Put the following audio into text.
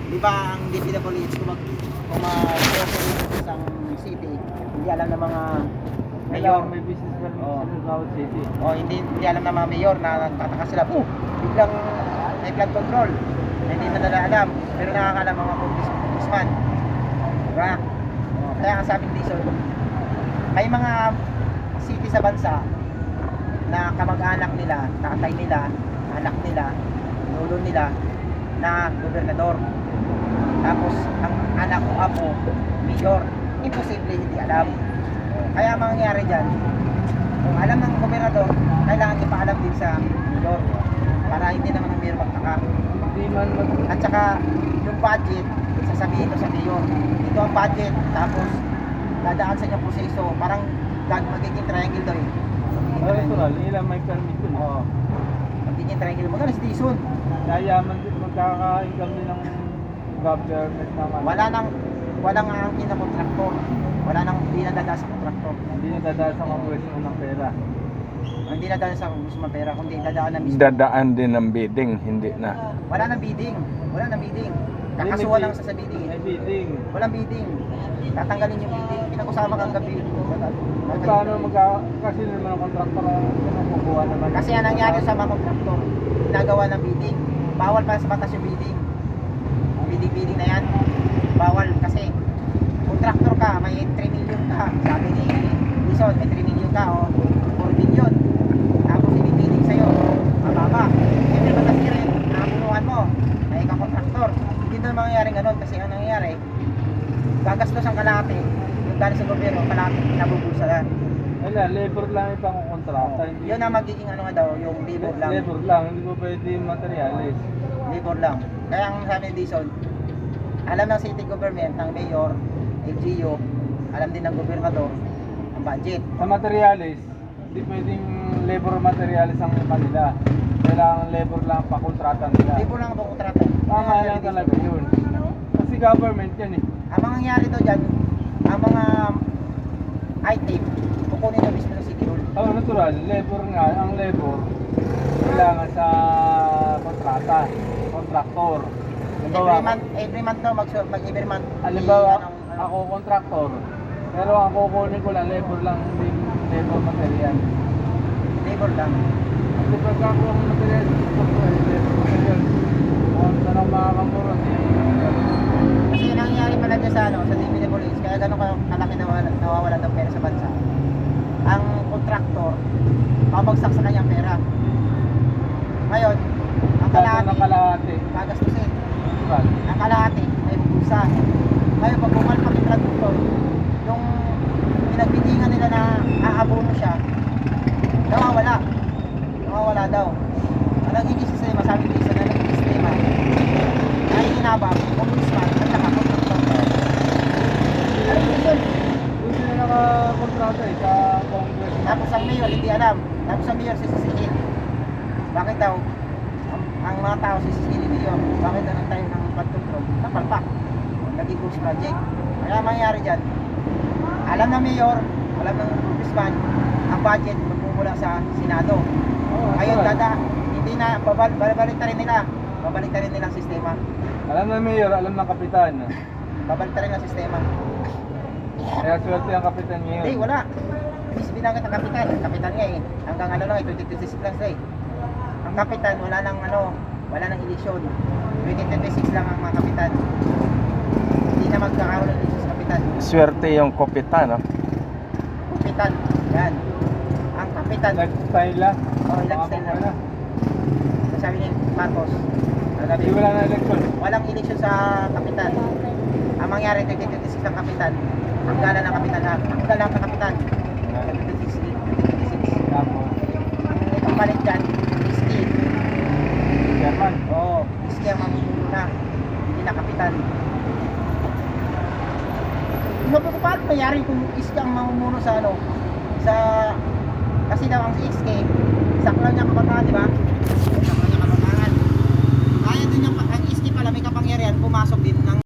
Di ba ang DPWH kung mag-operate sa isang city, hindi alam ng mga mayor. May business permit Oo. sa Davao City. O hindi alam ng mga mayor na nagtataka sila, biglang may flood control. Na hindi na nila alam, pero nakakaalam mga policeman. Diba? O, kaya nga sabing Dizon, may mga city sa bansa na kamag-anak nila, tatay nila, anak nila, lolo nila, na gobernador. Tapos ang anak ko apo, mayor. Imposible hindi alam. Kaya ang mangyayari dyan, kung alam ng gobernador, kailangan ipaalam din sa mayor para hindi naman ang mayor magtaka. Hindi man At saka yung budget, sasabihin ko sa mayor, ito ang budget, tapos dadaan sa inyong proseso, parang magiging triangle daw eh. natural, ilang may permit yun. Oo. Magiging triangle. Magkano si Dizon? Yayaman din, magkaka-income din ng government naman. Walang aangkin na kontraktor. Wala nang hindi nadadaan sa kontraktor. Hindi na dadaan sa Congressman ng pera. Hindi nadadaan sa congressman pera, kundi dadaan na mismo. Dadaan din ng bidding, hindi na. Wala nang bidding. Wala nang bidding. Kakasuhan lang sa bidding. May bidding. Walang bidding. Tatanggalin yung bidding. Pinag-usama kang gabi. Paano kasi naman ang kontraktor ang kukuha naman. Kasi ang nangyari sa mga kontraktor, ginagawa ng bidding. Bawal pa sa batas yung bidding. Bidding na yan. Bawal kasi kontraktor ka, may 3 million ka. Sabi ni Dizon, may 3 million ka o 4 million. Tapos ibibidding sa'yo, mababa. Eh, may batas rin, nakapunuhan mo. May kontraktor. Hindi doon mangyayari ganun kasi ang nangyayari, gagastos ang kalahati. Yung galing sa gobyerno, kalahati, nabubulsa lang. Wala, labor lang yung pangkontrata. Yun ang magiging ano nga daw, yung labor lang. Labor lang, hindi mo pwede yung materialis. Labor lang. Kaya ang sabi ni Dizon, alam ng city government, ng mayor, LGU, alam din ng gobernador, ang budget. Sa materialis, hindi pwedeng labor materialis ang Manila. Kailangan labor lang pa kontrata nila. Labor lang ang kontrata. Tama lang talaga yun. Kasi government yan eh. Ang mangyayari daw dyan, ang mga item, kukunin na mismo ng city hall. Oh, natural, labor nga, ang labor kailangan sa kontrata, kontraktor. Every month daw, every month. Halimbawa, ako kontraktor, pero ang kukunin ko lang labor lang, hindi labor material. Labor lang. Kasi pagka ako ang material, labor material. Kung saan ang makakamuro, Kasi yung nangyayari pala dyan sa, sa DPWH, kaya gano'n kalaki nawawala ng pera sa bansa. Ang kontraktor, pabagsak sa kanyang pera. Ngayon, ang kalahati, gagastusin. Diba? Ang kalahati, may bubusa. Ngayon, pag bumalpak yung produktor, yung pinagbidingan nila na aabono siya, nawawala daw. Ang nagiging sistema, sabi ko isa na nagiging sistema, ay inabang, congressman, at saka kontraktor. Ano yun yun? Doon sila nakakontrata eh, sa Congress. Tapos ang mayor, hindi alam. Tapos ang mayor, sisisihin. Bakit daw? Ang mga tao sisisihin ni mayor. Bakit daw nang tayo ng flood control? Napalpak. Naging ghost project. Kaya ang mangyayari dyan, alam ng mayor, alam ng congressman, ang budget magmumula sa Senado. Ngayon, hindi na, babalik na rin nila. Babalik na rin nilang sistema. Alam na mayor, alam ng kapitan. Babalik na rin ang sistema. Kaya swerte ang kapitan ngayon. Hindi, wala. Ibig binangat ang kapitan. Ang kapitan nga eh. Hanggang ano lang eh, 2026 lang sila eh. Ang kapitan, wala nang eleksyon. 2026 lang ang mga kapitan. Hindi na magkakaroon ng eleksyon sa kapitan. Swerte yung kopita, no? Kapitan, yan. Ang kapitan. Lifestyle lang. Oh, lifestyle lang. Sabi ni Marcos, Hindi wala na eleksyon. walang eleksyon sa kapitan. Ang mangyari, 2026 ang kapitan. Ang gala ng kapitan ha. Ang gala ng kapitan. 2026. Tapos, Itong balik dyan, iski. German. Oo, iski ang mamumuno na. Hindi na kapitan. Paano nangyari kung iski ang mamumuno sa ano? Kasi daw ang iski, saklaw niya kabataan, di ba? Saklaw niya kabataan. Kaya din ang iski pala may kapangyarihan, pumasok din ng